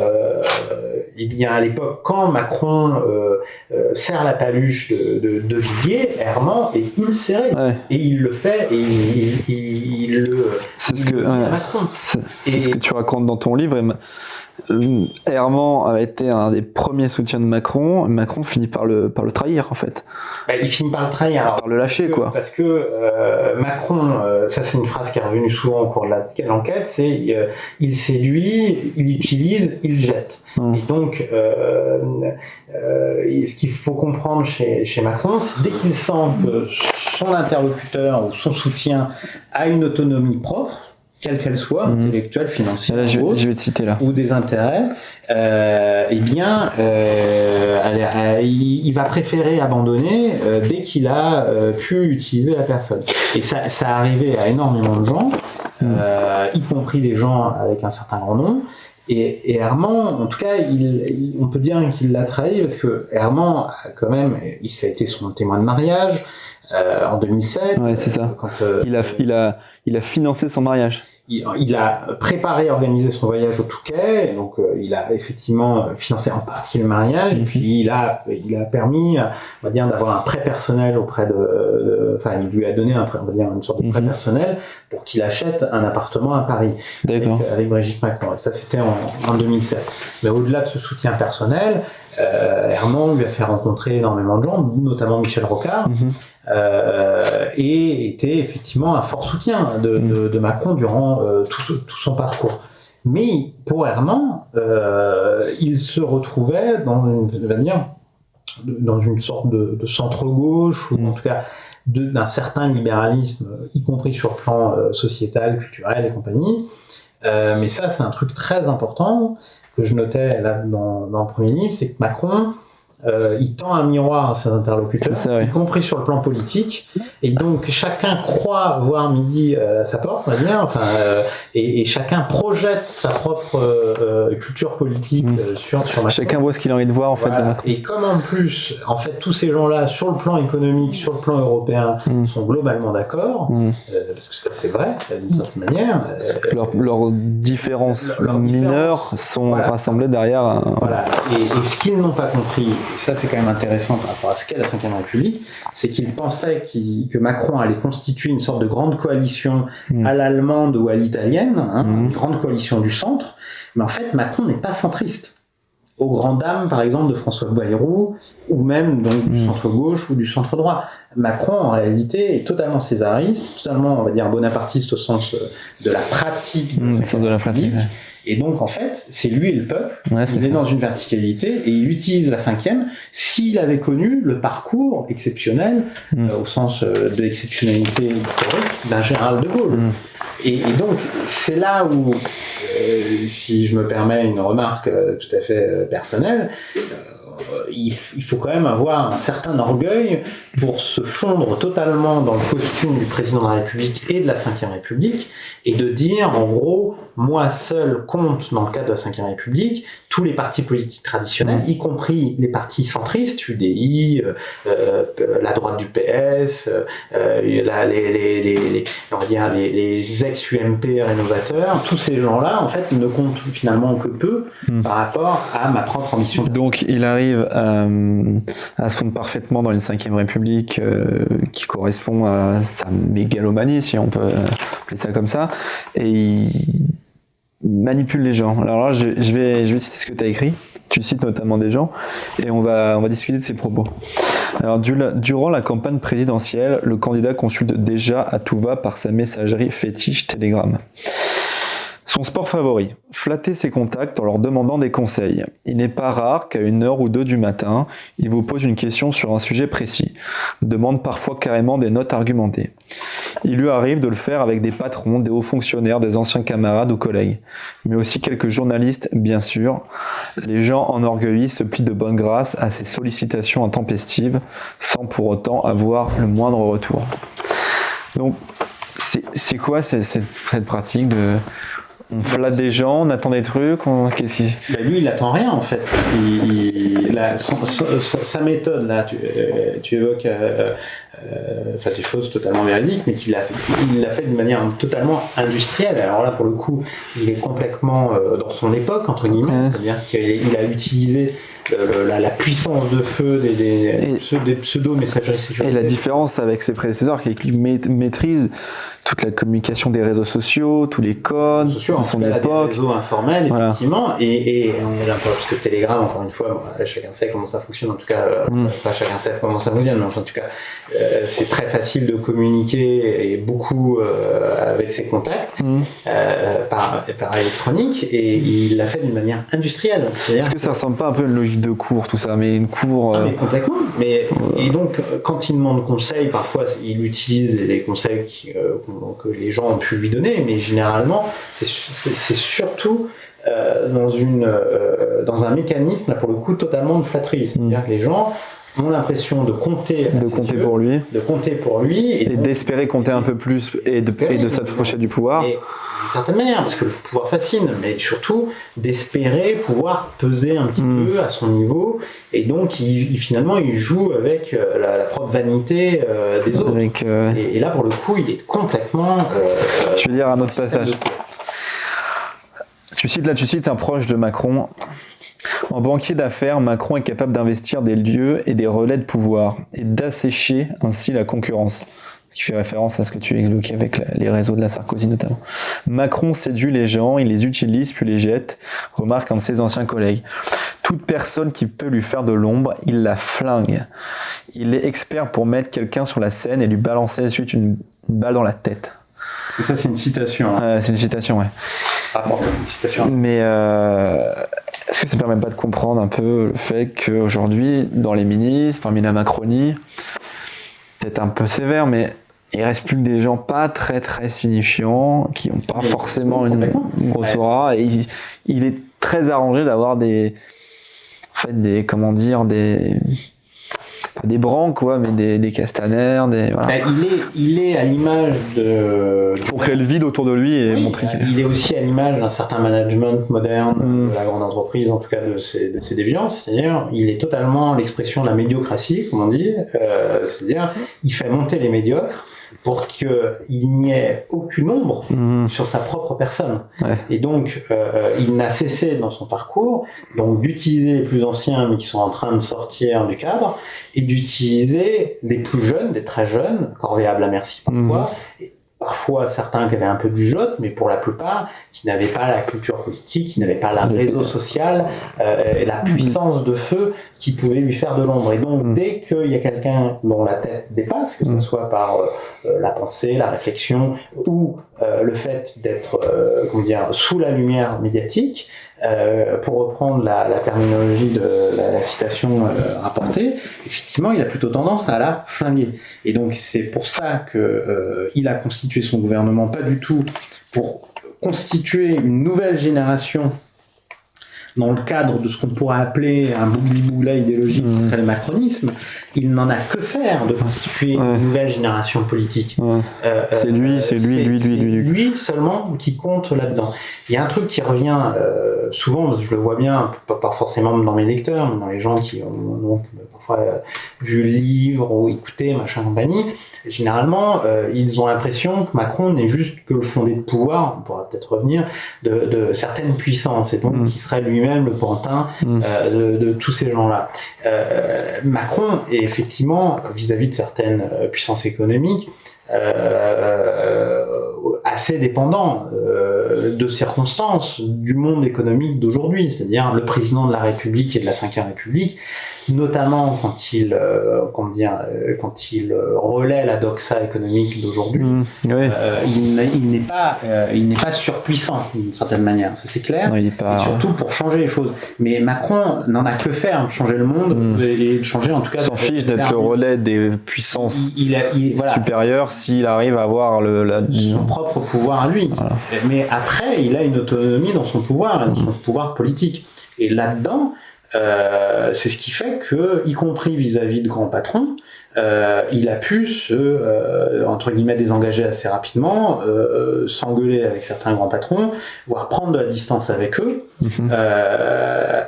il y a à l'époque, quand Macron serre la paluche de Villiers, Herman est ulcéré. Et il le fait, et il le c'est ce que Macron. C'est ce que tu racontes dans ton livre. Herman a été un des premiers soutiens de Macron. Macron finit par le trahir, en fait. Il finit par le trahir. Par le lâcher, quoi. Parce que Macron, ça c'est une phrase qui est revenue souvent au cours de l'enquête, c'est il séduit, il utilise, il jette. Et donc, ce qu'il faut comprendre chez Macron, c'est dès qu'il sent que son interlocuteur ou son soutien a une autonomie propre, quelle qu'elle soit, intellectuelle, financière, là, je vais te citer là. Ou des intérêts, il va préférer abandonner dès qu'il a pu utiliser la personne. Et ça arrivait à énormément de gens, y compris des gens avec un certain grand nom. Et Herman, en tout cas, on peut dire qu'il l'a trahi parce que Herman, quand même, ça a été son témoin de mariage en 2007. Ouais, c'est ça. Quand, il a financé son mariage. Il a préparé et organisé son voyage au Touquet, donc il a effectivement financé en partie le mariage, et puis il a permis, on va dire, d'avoir un prêt personnel auprès enfin, il lui a donné une sorte de prêt personnel pour qu'il achète un appartement à Paris avec Brigitte Macron. Et ça, c'était en 2007. Mais au-delà de ce soutien personnel, Herman lui a fait rencontrer énormément de gens, notamment Michel Rocard, et était effectivement un fort soutien de Macron durant tout son parcours. Mais pour Herman, il se retrouvait dans une sorte de centre-gauche, ou en tout cas d'un certain libéralisme, y compris sur le plan sociétal, culturel et compagnie. Mais ça, c'est un truc très important que je notais là dans le premier livre, c'est que Macron, il tend un miroir à ses interlocuteurs, y compris sur le plan politique, et donc chacun croit voir midi à sa porte, on va dire, et chacun projette sa propre culture politique sur Macron. Chacun voit ce qu'il a envie de voir, en fait, de Macron. Et comme en plus, en fait, tous ces gens-là, sur le plan économique, sur le plan européen, sont globalement d'accord, parce que ça c'est vrai, d'une certaine manière. Leurs différences mineures sont rassemblées derrière. Voilà. Et ce qu'ils n'ont pas compris, et ça c'est quand même intéressant par rapport à ce qu'est la Ve République, c'est qu'ils pensaient que Macron allait constituer une sorte de grande coalition à l'allemande ou à l'italienne, une grande coalition du centre, mais en fait Macron n'est pas centriste. Aux grandes dames, par exemple, de François Bayrou, ou même donc, du centre-gauche ou du centre-droit. Macron, en réalité, est totalement césariste, totalement, on va dire, bonapartiste au sens de la pratique de la République. Et donc, en fait, c'est lui et le peuple. Il est dans une verticalité et il utilise la cinquième s'il avait connu le parcours exceptionnel, au sens de l'exceptionnalité historique, d'un général de Gaulle. Et donc, c'est là où, si je me permets une remarque tout à fait personnelle, il faut quand même avoir un certain orgueil pour se fondre totalement dans le costume du président de la République et de la Ve République, et de dire, en gros, moi seul compte dans le cadre de la Ve République, tous les partis politiques traditionnels, y compris les partis centristes, UDI, la droite du PS, on va dire les ex-UMP rénovateurs, tous ces gens-là, en fait, ne comptent finalement que peu par rapport à ma propre ambition. Donc il arrive à se fondre parfaitement dans une Ve République qui correspond à sa mégalomanie, si on peut appeler ça comme ça, et il manipule les gens. Alors là, je vais citer ce que tu as écrit. Tu cites notamment des gens, et on va discuter de ses propos. Alors, durant la campagne présidentielle, le candidat consulte déjà à tout va par sa messagerie fétiche Telegram. Son sport favori, flatter ses contacts en leur demandant des conseils. Il n'est pas rare qu'à 1h ou 2 du matin, il vous pose une question sur un sujet précis, demande parfois carrément des notes argumentées. Il lui arrive de le faire avec des patrons, des hauts fonctionnaires, des anciens camarades ou collègues, mais aussi quelques journalistes, bien sûr. Les gens enorgueillis se plient de bonne grâce à ces sollicitations intempestives, sans pour autant avoir le moindre retour. Donc, c'est quoi cette pratique de... On flatte des gens, on attend des trucs, qu'est-ce qui... Lui, il n'attend rien en fait. Sa méthode, là, tu évoques des choses totalement véridiques, mais il l'a fait d'une manière totalement industrielle. Alors là, pour le coup, il est complètement dans son époque, entre guillemets, c'est-à-dire qu'il a utilisé la puissance de feu des pseudo-messageries sécurisées. Et la différence avec ses prédécesseurs, c'est qu'il maîtrise toute la communication des réseaux sociaux, tous les codes de son époque. Des réseaux informels, effectivement, et on est là parce que Telegram, encore une fois, chacun sait comment ça fonctionne, en tout cas, pas chacun sait comment ça fonctionne, mais en tout cas, c'est très facile de communiquer et beaucoup avec ses contacts par électronique, et il l'a fait d'une manière industrielle. Est-ce que ça ressemble pas un peu à une logique de cours, tout ça, mais une cour... mais complètement. Et donc, quand il demande conseil, parfois, il utilise les conseils que les gens ont pu lui donner, mais généralement, c'est surtout dans un mécanisme, là, pour le coup, totalement de flatterie. C'est-à-dire que les gens ont l'impression de compter pour lui, et d'espérer compter un peu plus et de s'approcher du pouvoir. Et d'une certaine manière, parce que le pouvoir fascine, mais surtout d'espérer pouvoir peser un petit peu à son niveau, et donc finalement il joue avec la propre vanité des autres. Et là pour le coup il est complètement... Je vais lire un autre passage. Tu cites un proche de Macron. En banquier d'affaires, Macron est capable d'investir des lieux et des relais de pouvoir et d'assécher ainsi la concurrence. Ce qui fait référence à ce que tu évoquais avec les réseaux de la Sarkozy notamment. Macron séduit les gens, il les utilise puis les jette, remarque un de ses anciens collègues. Toute personne qui peut lui faire de l'ombre, il la flingue. Il est expert pour mettre quelqu'un sur la scène et lui balancer ensuite une balle dans la tête. Et ça c'est une citation. C'est une citation, ouais. Une citation. Mais est-ce que ça ne permet pas de comprendre un peu le fait qu'aujourd'hui, dans les ministres, parmi la Macronie, peut-être un peu sévère, mais il reste plus que des gens pas très très signifiants, qui n'ont pas forcément une grosse aura, et il est très arrangé d'avoir des branques, quoi, mais des castaners, voilà. Il est à l'image de... Pour créer le vide autour de lui et montrer qu'il il est aussi à l'image d'un certain management moderne de la grande entreprise, en tout cas de ses déviances. C'est-à-dire, il est totalement l'expression de la médiocratie, comme on dit. C'est-à-dire, il fait monter les médiocres pour qu'il n'y ait aucune ombre sur sa propre personne. Ouais. Et donc, il n'a cessé dans son parcours donc d'utiliser les plus anciens, mais qui sont en train de sortir du cadre, et d'utiliser les plus jeunes, des très jeunes, corvéables à merci parfois, et parfois certains qui avaient un peu du jote, mais pour la plupart qui n'avaient pas la culture politique, qui n'avaient pas le réseau social, et la puissance de feu qui pouvait lui faire de l'ombre. Et donc dès qu'il y a quelqu'un dont la tête dépasse, que ce soit par la pensée, la réflexion, ou le fait d'être sous la lumière médiatique, pour reprendre la terminologie de la citation rapportée, effectivement, il a plutôt tendance à la flinguer. Et donc, c'est pour ça qu'il a constitué son gouvernement, pas du tout pour constituer une nouvelle génération dans le cadre de ce qu'on pourrait appeler un bougli-bougla idéologique qui serait le macronisme. Il n'en a que faire de constituer une nouvelle génération politique. C'est lui seulement qui compte là-dedans. Il y a un truc qui revient souvent, parce que je le vois bien, pas forcément dans mes lecteurs, mais dans les gens qui ont donc parfois vu le livre ou écouté, machin compagnie. Généralement, ils ont l'impression que Macron n'est juste que le fondé de pouvoir, on pourra peut-être revenir, de certaines puissances, et donc qui serait lui-même le pantin de tous ces gens-là. Macron est effectivement, vis-à-vis de certaines puissances économiques, assez dépendant de circonstances du monde économique d'aujourd'hui, c'est-à-dire le président de la République et de la Ve République notamment quand il relaie la doxa économique d'aujourd'hui. Oui. Il n'est pas surpuissant d'une certaine manière, ça c'est clair. Non, il est pas... Et surtout pour changer les choses. Mais Macron n'en a que faire de changer le monde et de changer en tout cas. Il s'en fiche d'être le relais des puissances voilà, supérieures s'il arrive à avoir son propre pouvoir à lui. Voilà. Mais après, il a une autonomie dans son pouvoir, dans son pouvoir politique. Et là-dedans, c'est ce qui fait que, y compris vis-à-vis de grands patrons, il a pu entre guillemets, désengager assez rapidement, s'engueuler avec certains grands patrons, voire prendre de la distance avec eux,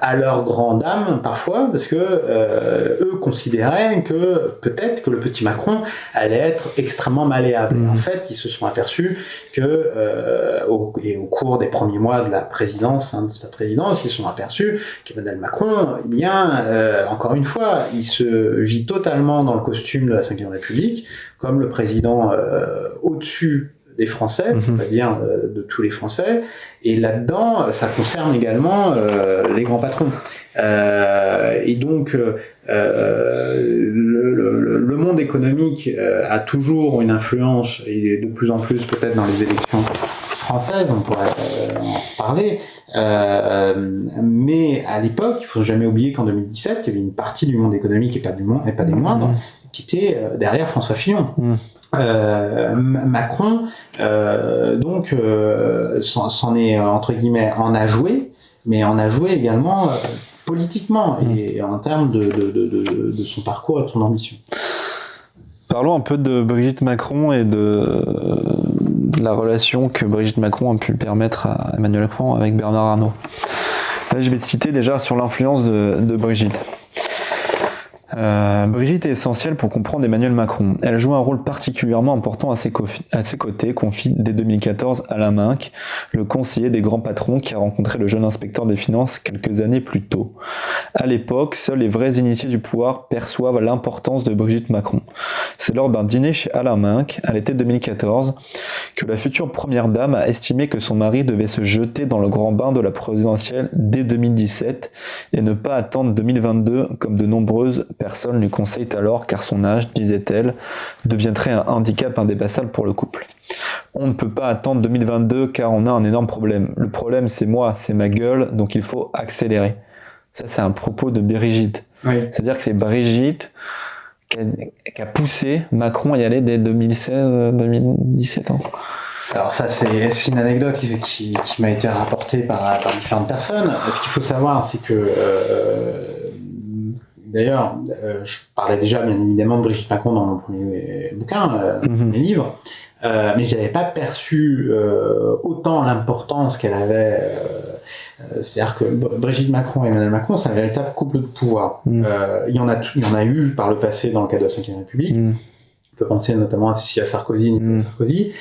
à leur grande dame parfois, parce que eux considéraient que peut-être que le petit Macron allait être extrêmement malléable. En fait, ils se sont aperçus que, au cours des premiers mois de la présidence, de sa présidence, ils se sont aperçus qu'Emmanuel Macron, eh bien, encore une fois, il se vit totalement dans le costume de la Ve République, comme le président au-dessus des Français, on va dire de tous les Français, et là-dedans, ça concerne également les grands patrons. Et donc, le monde économique a toujours une influence, et de plus en plus peut-être dans les élections françaises, on pourrait en parler, mais à l'époque, il ne faut jamais oublier qu'en 2017, il y avait une partie du monde économique, et pas des moindres, qui était derrière François Fillon. Macron, donc, s'en est, entre guillemets, en a joué, mais en a joué également politiquement, et en termes de son parcours et de son ambition. Parlons un peu de Brigitte Macron et de la relation que Brigitte Macron a pu permettre à Emmanuel Macron avec Bernard Arnault. Là, je vais te citer déjà sur l'influence de Brigitte. Brigitte est essentielle pour comprendre Emmanuel Macron. Elle joue un rôle particulièrement important à ses côtés, confie dès 2014 Alain Minc, le conseiller des grands patrons qui a rencontré le jeune inspecteur des finances quelques années plus tôt. À l'époque, seuls les vrais initiés du pouvoir perçoivent l'importance de Brigitte Macron. C'est lors d'un dîner chez Alain Minc, à l'été 2014, que la future première dame a estimé que son mari devait se jeter dans le grand bain de la présidentielle dès 2017 et ne pas attendre 2022 comme de nombreuses personne lui conseille alors car son âge, disait-elle, deviendrait un handicap indépassable pour le couple. On ne peut pas attendre 2022 car on a un énorme problème. Le problème c'est moi, c'est ma gueule, donc il faut accélérer. Ça c'est un propos de Brigitte. Oui. C'est-à-dire que c'est Brigitte qui a poussé Macron à y aller dès 2016-2017 ans. Alors ça c'est une anecdote qui m'a été rapportée par différentes personnes. Ce qu'il faut savoir c'est que d'ailleurs, je parlais déjà bien évidemment de Brigitte Macron dans mon premier bouquin, mes livres, mais je n'avais pas perçu autant l'importance qu'elle avait. C'est-à-dire que Brigitte Macron et Emmanuel Macron, c'est un véritable couple de pouvoir. Il y en a eu par le passé dans le cadre de la Ve République. On peut penser notamment à Cécile Sarkozy, Nicolas Sarkozy.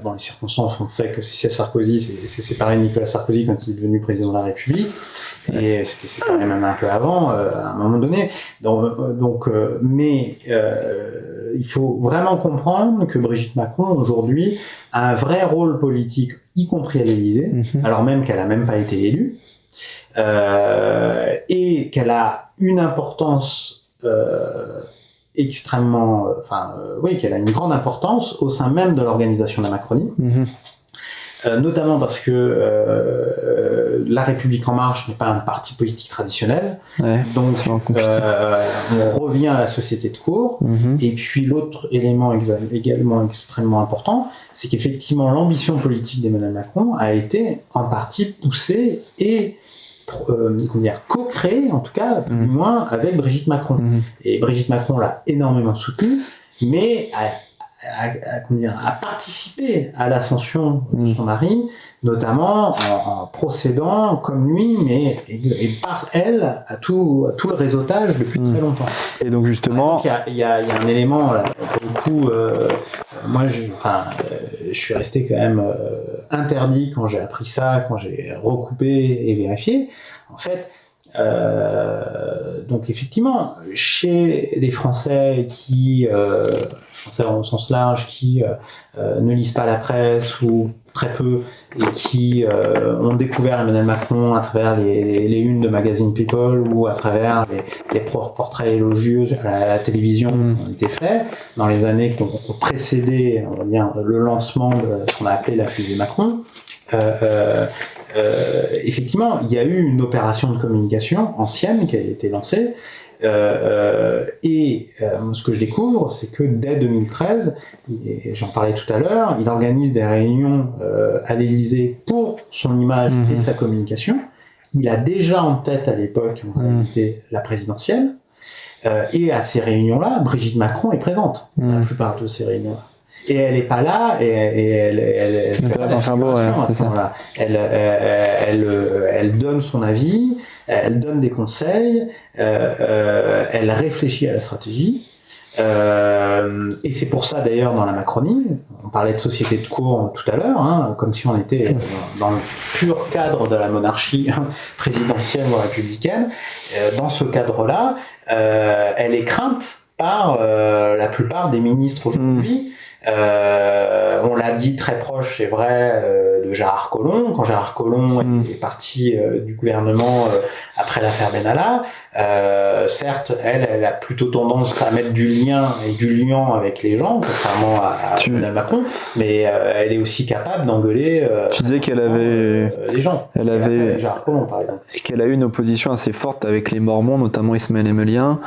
Les circonstances ont fait que Cécile Sarkozy s'est séparée de Nicolas Sarkozy quand il est devenu président de la République. Et c'était séparé même un peu avant, à un moment donné. Mais il faut vraiment comprendre que Brigitte Macron, aujourd'hui, a un vrai rôle politique, y compris à l'Élysée, alors même qu'elle n'a même pas été élue, et qu'elle a une importance extrêmement... qu'elle a une grande importance au sein même de l'organisation de la Macronie. Notamment parce que La République En Marche n'est pas un parti politique traditionnel, donc on revient à la société de cour. Et puis l'autre élément également extrêmement important, c'est qu'effectivement l'ambition politique d'Emmanuel Macron a été en partie poussée et co-créée, en tout cas, du moins avec Brigitte Macron. Et Brigitte Macron l'a énormément soutenue, mais a participé à l'ascension de son mari, notamment en procédant comme lui, mais et par elle à tout le réseautage depuis très longtemps. Et donc justement, il y a un élément pour le coup, moi je suis resté quand même interdit quand j'ai appris ça, quand j'ai recoupé et vérifié. En fait, donc effectivement, chez les Français qui Français au sens large, qui ne lisent pas la presse ou très peu et qui ont découvert Emmanuel Macron à travers les unes de magazine People ou à travers les portraits élogieux à la télévision qui ont été faits dans les années qui ont précédé, on va dire, le lancement de ce qu'on a appelé la fusée Macron. Effectivement, il y a eu une opération de communication ancienne qui a été lancée. Ce que je découvre, c'est que dès 2013, et j'en parlais tout à l'heure, il organise des réunions à l'Élysée pour son image et sa communication. Il a déjà en tête à l'époque, en réalité, la présidentielle. Et à ces réunions-là, Brigitte Macron est présente à la plupart de ces réunions-là. Et elle n'est pas là, et elle fait pas la figuration à ce moment-là. Elle donne son avis, elle donne des conseils, elle réfléchit à la stratégie. Et c'est pour ça d'ailleurs dans la Macronie, on parlait de société de cours tout à l'heure, comme si on était dans le pur cadre de la monarchie présidentielle ou républicaine. Dans ce cadre-là, elle est crainte par la plupart des ministres aujourd'hui. On l'a dit, très proche, c'est vrai, de Gérard Collomb. Quand Gérard Collomb est parti du gouvernement après l'affaire Benalla, certes, elle a plutôt tendance à mettre du lien et du liant avec les gens, contrairement à Mme Macron, mais elle est aussi capable d'engueuler tu disais qu'elle avait les gens. Elle avait avec Gérard Collomb, par exemple. Et qu'elle a eu une opposition assez forte avec les Mormons, notamment Ismaël Emelien,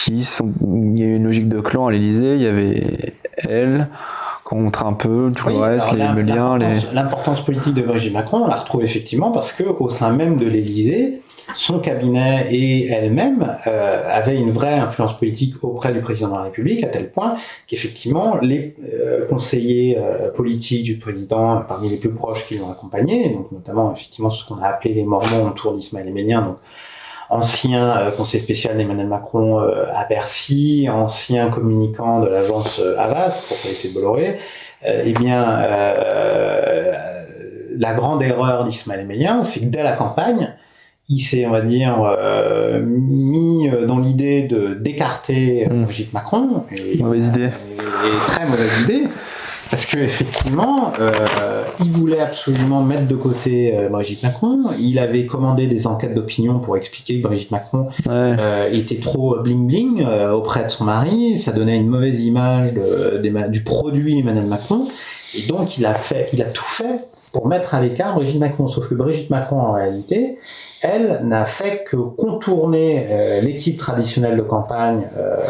il y a eu une logique de clan à l'Élysée, il y avait elle contre un peu tout le reste, les Eméliens. L'importance politique de Brigitte Macron, on la retrouve effectivement parce qu'au sein même de l'Élysée, son cabinet et elle-même avaient une vraie influence politique auprès du président de la République, à tel point qu'effectivement les conseillers politiques du président, parmi les plus proches qui l'ont accompagné, donc notamment effectivement ce qu'on a appelé les Mormons autour d'Ismaël Emelien, donc ancien conseiller spécial d'Emmanuel Macron à Bercy, ancien communicant de l'agence Havas, propriété de Bolloré, la grande erreur d'Ismaël Emelien, c'est que dès la campagne, il s'est, on va dire, mis dans l'idée d'écarter Brigitte Macron. Mauvaise idée. Et très mauvaise idée. Parce qu'effectivement, il voulait absolument mettre de côté Brigitte Macron. Il avait commandé des enquêtes d'opinion pour expliquer que Brigitte Macron était trop bling-bling auprès de son mari. Ça donnait une mauvaise image du produit Emmanuel Macron. Et donc, il a tout fait pour mettre à l'écart Brigitte Macron. Sauf que Brigitte Macron, en réalité, elle n'a fait que contourner l'équipe traditionnelle de campagne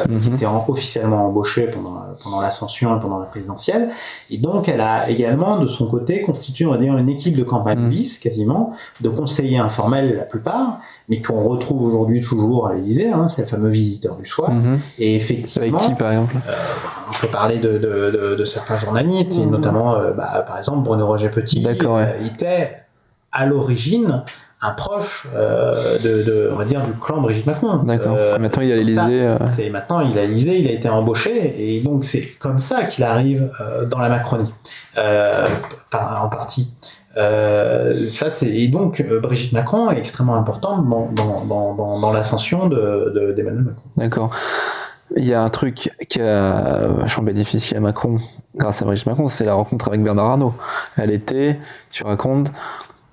qui était officiellement embauchée pendant l'ascension et pendant la présidentielle. Et donc, elle a également, de son côté, constitué, on va dire, une équipe de campagne bis, quasiment, de conseillers informels la plupart, mais qu'on retrouve aujourd'hui toujours à l'Élysée, c'est le fameux visiteur du soir. Et effectivement... Avec qui, par exemple on peut parler de certains journalistes, et notamment, par exemple, Bruno Roger Petit, était à l'origine un proche on va dire, du clan Brigitte Macron. D'accord. Maintenant, il est à l'Élysée. Maintenant, il est à l'Élysée, il a été embauché, et donc c'est comme ça qu'il arrive dans la Macronie, en partie. Et donc, Brigitte Macron est extrêmement importante dans l'ascension d'Emmanuel Macron. D'accord. Il y a un truc qui a vachement bénéficié à Macron, grâce à Brigitte Macron, c'est la rencontre avec Bernard Arnault. Elle était, tu racontes,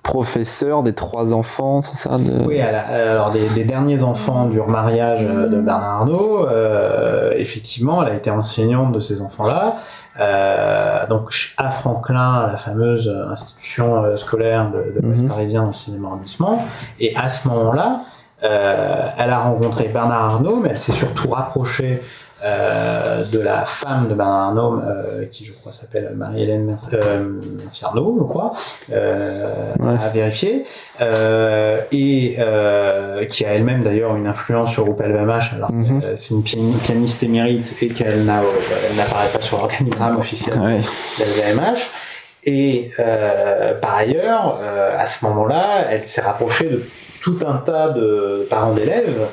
professeur des 3 enfants, c'est ça Oui, alors des derniers enfants du remariage de Bernard Arnault, effectivement, elle a été enseignante de ces enfants-là. Donc à Franklin, la fameuse institution scolaire de l'Ouest parisien dans le 6e arrondissement. Et à ce moment-là, elle a rencontré Bernard Arnault, mais elle s'est surtout rapprochée de la femme de Bernard Arnault, qui je crois s'appelle Marie-Hélène Mercier-Arnault, je crois, à vérifier, et qui a elle-même d'ailleurs une influence sur le groupe LVMH, alors c'est une pianiste émérite et qu'elle n'apparaît pas sur l'organigramme officiel de LVMH. Et par ailleurs, à ce moment-là, elle s'est rapprochée de tout un tas de parents d'élèves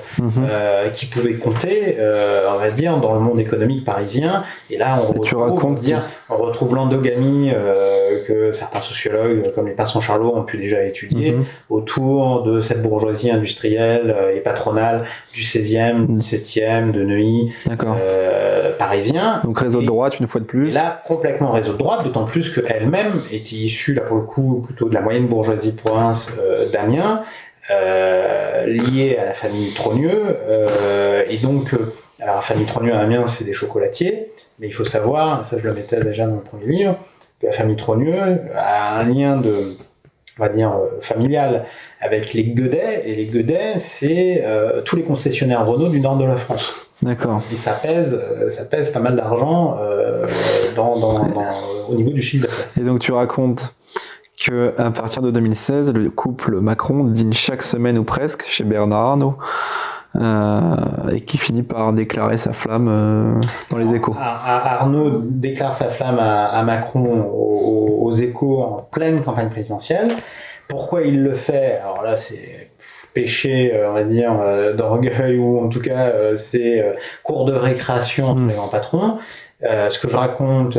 qui pouvaient compter, on va dire, dans le monde économique parisien. Et là, on retrouve l'endogamie que certains sociologues, comme les Pinson-Charlot, ont pu déjà étudier autour de cette bourgeoisie industrielle et patronale du 16e, du 17e, de Neuilly, parisien. Donc réseau de droite, une fois de plus. Et là, complètement réseau de droite, d'autant plus qu'elle-même était issue, là pour le coup, plutôt de la moyenne bourgeoisie de province d'Amiens, liée à la famille Trogneux. Et donc, alors la famille Trogneux à Amiens, c'est des chocolatiers, mais il faut savoir, ça je le mettais déjà dans le premier livre, que la famille Trogneux a un lien on va dire, familial avec les Guedet, et les Guedet, c'est tous les concessionnaires Renault du nord de la France. D'accord. Et ça pèse pas mal d'argent au niveau du chiffre d'affaires. Et donc tu racontes qu'à partir de 2016, le couple Macron dîne chaque semaine ou presque chez Bernard Arnault, et qui finit par déclarer sa flamme dans les Échos. Arnault déclare sa flamme à Macron aux Échos en pleine campagne présidentielle. Pourquoi il le fait? Alors là, c'est péché, on va dire, d'orgueil, ou en tout cas, c'est cours de récréation entre les grands patrons. Ce que je raconte,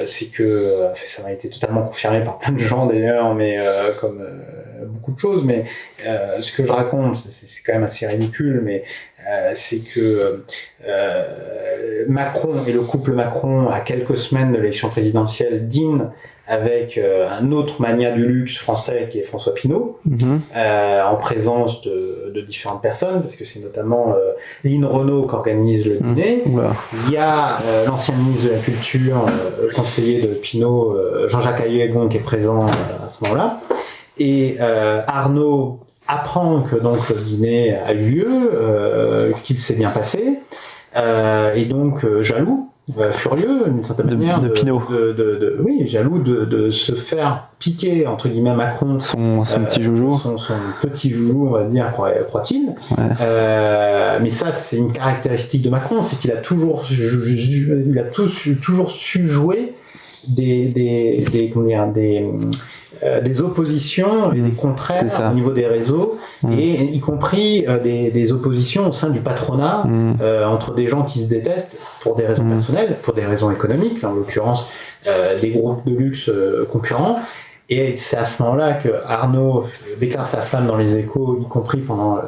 c'est que ça m'a été totalement confirmé par plein de gens d'ailleurs, mais comme beaucoup de choses, mais ce que je raconte, c'est quand même assez ridicule, mais c'est que Macron et le couple Macron, à quelques semaines de l'élection présidentielle, dînent avec un autre magnat du luxe français qui est François Pinault, en présence de différentes personnes, parce que c'est notamment Lynn Renault qui organise le dîner. Il y a l'ancien ministre de la Culture, conseiller de Pinault, Jean-Jacques Haillagon, qui est présent à ce moment-là. Et Arnault apprend que donc le dîner a eu lieu, qu'il s'est bien passé, et donc jaloux, furieux d'une certaine manière de Pinault. Oui, jaloux de se faire piquer entre guillemets Macron son petit joujou, son petit joujou, on va dire, croit-il. Mais ça, c'est une caractéristique de Macron, c'est qu'il a toujours su jouer des oppositions et des contraires au niveau des réseaux, et y compris des oppositions au sein du patronat, entre des gens qui se détestent pour des raisons personnelles, pour des raisons économiques, en l'occurrence des groupes de luxe concurrents. Et c'est à ce moment-là que Arnault déclare sa flamme dans les Échos, y compris pendant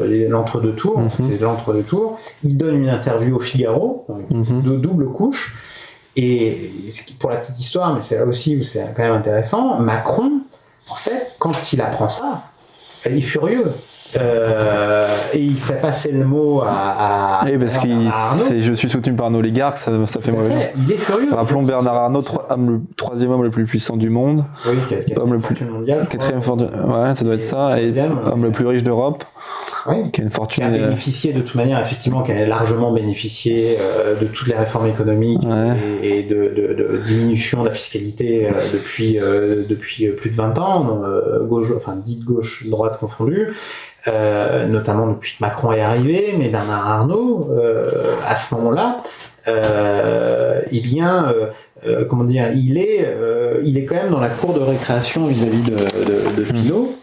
l'entre-deux tours. C'est l'entre-deux tours. Il donne une interview au Figaro, de double couche. Et pour la petite histoire, mais c'est là aussi où c'est quand même intéressant, Macron, en fait, quand il apprend ça, il est furieux. Et il fait passer le mot à parce que je suis soutenu par un oligarque, ça fait mauvais. Il est furieux. Rappelons Bernard Arnault, le troisième homme le plus puissant du monde. Oui, homme le plus mondial. Quatrième fortune, ouais, ça doit être ça. Et homme le plus riche d'Europe. Oui, qui a une fortune. Qui a bénéficié de toute manière, effectivement, qui a largement bénéficié de toutes les réformes économiques et de diminution de la fiscalité depuis plus de 20 ans, dite gauche, droite confondue, notamment depuis que Macron est arrivé, mais Bernard Arnault, à ce moment-là, il est quand même dans la cour de récréation vis-à-vis de Pinault.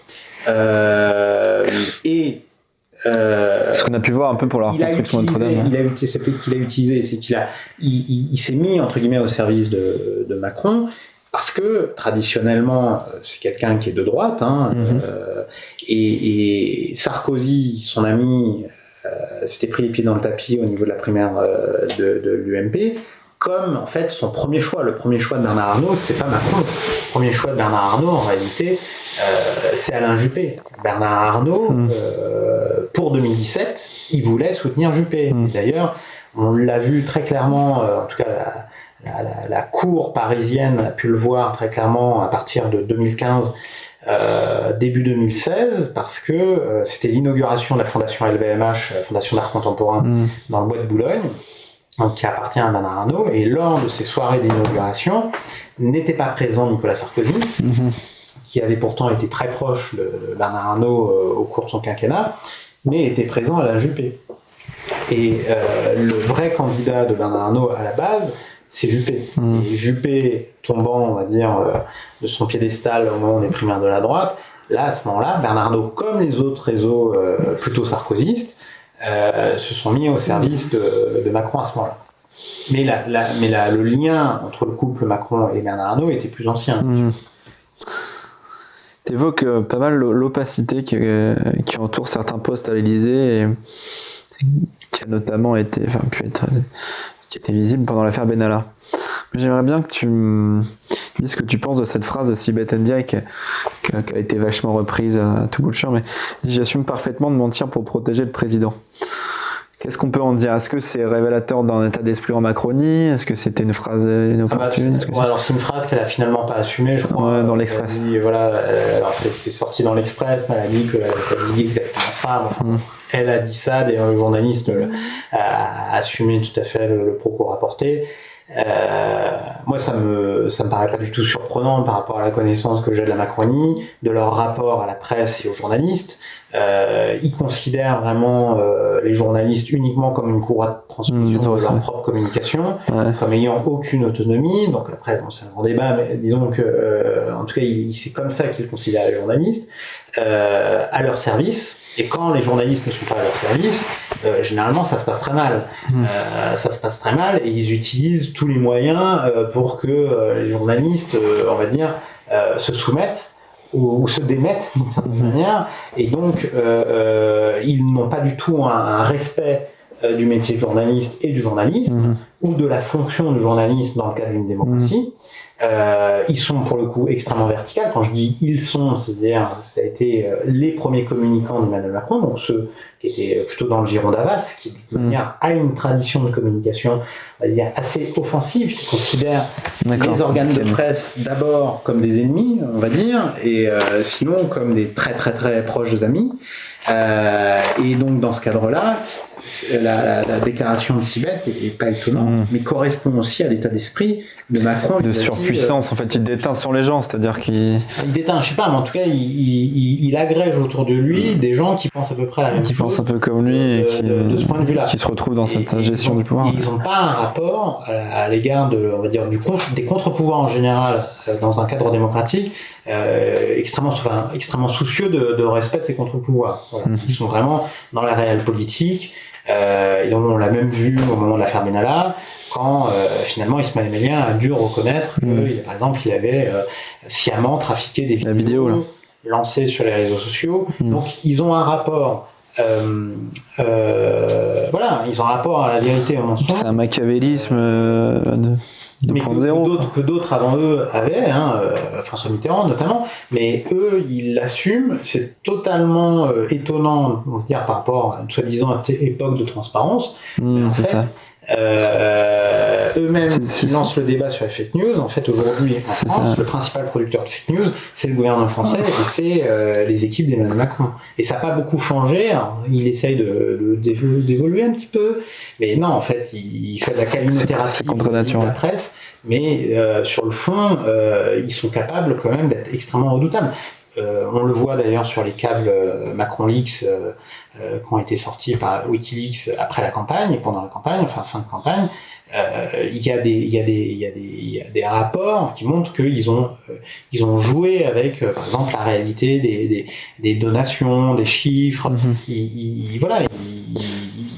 Ce qu'on a pu voir un peu pour la reconstruction de Notre-Dame. Il s'est mis entre guillemets au service de Macron, parce que traditionnellement c'est quelqu'un qui est de droite, et Sarkozy, son ami, s'était pris les pieds dans le tapis au niveau de la primaire de l'UMP, comme en fait son premier choix. Le premier choix de Bernard Arnault, c'est pas Macron. Le premier choix de Bernard Arnault, en réalité, c'est Alain Juppé. Bernard Arnault, pour 2017, il voulait soutenir Juppé. D'ailleurs, on l'a vu très clairement, en tout cas la cour parisienne a pu le voir très clairement à partir de 2015, début 2016, parce que c'était l'inauguration de la fondation LVMH, la Fondation d'Art Contemporain, dans le bois de Boulogne, donc qui appartient à Bernard Arnault. Et lors de ces soirées d'inauguration, n'était pas présent Nicolas Sarkozy, qui avait pourtant été très proche de Bernard Arnault au cours de son quinquennat, mais était présent à la Juppé. Et le vrai candidat de Bernard Arnault à la base, c'est Juppé. Et Juppé, tombant, on va dire, de son piédestal au moment des primaires de la droite, là, à ce moment-là, Bernardo, comme les autres réseaux plutôt sarkozystes, se sont mis au service de Macron à ce moment-là. Mais le lien entre le couple Macron et Bernard Arnault était plus ancien. Tu évoques pas mal l'opacité qui entoure certains postes à l'Élysée et qui a notamment qui était visible pendant l'affaire Benalla. Mais j'aimerais bien que tu me dises ce que tu penses de cette phrase de Sibeth Ndiaye qui a été vachement reprise à tout bout de champ, mais dit « J'assume parfaitement de mentir pour protéger le président ». Qu'est-ce qu'on peut en dire? Est-ce que c'est révélateur d'un état d'esprit en Macronie? Est-ce que c'était une phrase inopportune? Alors c'est une phrase qu'elle a finalement pas assumée, je crois. Dans l'Express. Alors c'est sorti dans l'Express, mais elle a dit qu'elle dit exactement ça. Elle a dit ça, d'ailleurs le journaliste a assumé tout à fait le propos rapporté. Moi ça me paraît pas du tout surprenant par rapport à la connaissance que j'ai de la Macronie, de leur rapport à la presse et aux journalistes. Ils considèrent vraiment les journalistes uniquement comme une courroie de transmission de leur propre communication, comme ayant aucune autonomie. Donc après, c'est un grand débat, mais disons que en tout cas, c'est comme ça qu'ils considèrent les journalistes à leur service. Et quand les journalistes ne sont pas à leur service, généralement ça se passe très mal. Ça se passe très mal et ils utilisent tous les moyens pour que les journalistes, on va dire, se soumettent ou se démettent d'une certaine manière, et donc ils n'ont pas du tout un respect du métier de journaliste et du journalisme, ou de la fonction de journaliste dans le cadre d'une démocratie. Ils sont pour le coup extrêmement verticaux. Quand je dis ils sont, c'est-à-dire ça a été les premiers communicants d'Emmanuel Macron, donc ceux qui étaient plutôt dans le giron d'Havas, qui de toute manière a une tradition de communication, on va dire, assez offensive, qui considère les organes de presse d'abord comme des ennemis, on va dire, et sinon comme des très très très proches amis. Et donc dans ce cadre-là, la déclaration de Sibeth est pas étonnante, mais correspond aussi à l'état d'esprit de Macron. De surpuissance, en fait, il déteint sur les gens, c'est-à-dire qu'il... Il déteint, je sais pas, mais en tout cas, il agrège autour de lui des gens qui pensent à peu près la même chose. Qui pensent un peu comme lui et de ce point de vue-là. Qui se retrouvent dans cette gestion du pouvoir. Ils n'ont pas un rapport à l'égard on va dire, des contre-pouvoirs en général dans un cadre démocratique extrêmement soucieux de respect de ces contre-pouvoirs. Voilà. Ils sont vraiment dans la réelle politique. Et on l'a même vu au moment de l'affaire Benalla, quand finalement Ismaël Emelien a dû reconnaître que, par exemple, il avait sciemment trafiqué des vidéos lancées sur les réseaux sociaux. Donc ils ont un rapport, ils ont un rapport à la vérité et au mensonge. C'est un machiavélisme mais que d'autres avant eux avaient, François Mitterrand notamment, mais eux ils l'assument. C'est totalement étonnant, on va dire, par rapport à une soi-disant époque de transparence. C'est ça. Eux-mêmes qui lancent le débat sur les fake news. En fait, aujourd'hui en France, le principal producteur de fake news, c'est le gouvernement français et c'est les équipes d'Emmanuel Macron. Et ça n'a pas beaucoup changé. Alors, il essaye d'évoluer un petit peu, mais non, en fait, il fait de la calinothérapie de la presse. Mais sur le fond, ils sont capables quand même d'être extrêmement redoutables. On le voit d'ailleurs sur les câbles Macron Leaks qui ont été sortis par Wikileaks après la campagne et pendant la campagne, enfin fin de campagne. Il y a des rapports qui montrent qu'ils ont joué avec, par exemple, la réalité des donations, des chiffres. Ils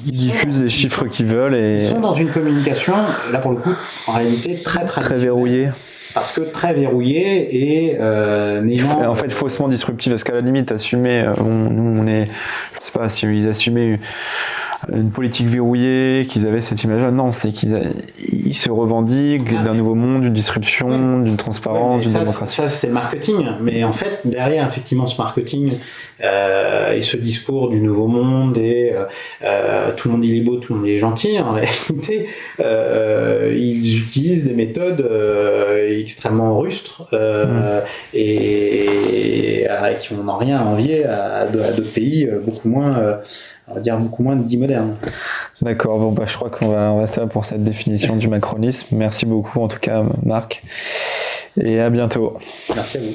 diffusent les chiffres qu'ils veulent. Ils sont dans une communication, là pour le coup, en réalité très verrouillée. Parce que très verrouillé et en fait faussement disruptif, parce qu'à la limite assumer, nous on est, je sais pas si ils assumaient une politique verrouillée, qu'ils avaient cette image-là. Non, c'est qu'ils se revendiquent d'un nouveau monde, d'une disruption, d'une transparence, d'une démocratie. Ça, c'est le marketing. Mais en fait, derrière, effectivement, ce marketing et ce discours du nouveau monde et tout le monde il est beau, tout le monde il est gentil, en réalité, ils utilisent des méthodes extrêmement rustres et qui n'ont rien à envier à d'autres pays beaucoup moins... on va dire beaucoup moins dits modernes. D'accord, bon je crois qu'on va rester là pour cette définition du macronisme. Merci beaucoup en tout cas Marc, et à bientôt. Merci à vous.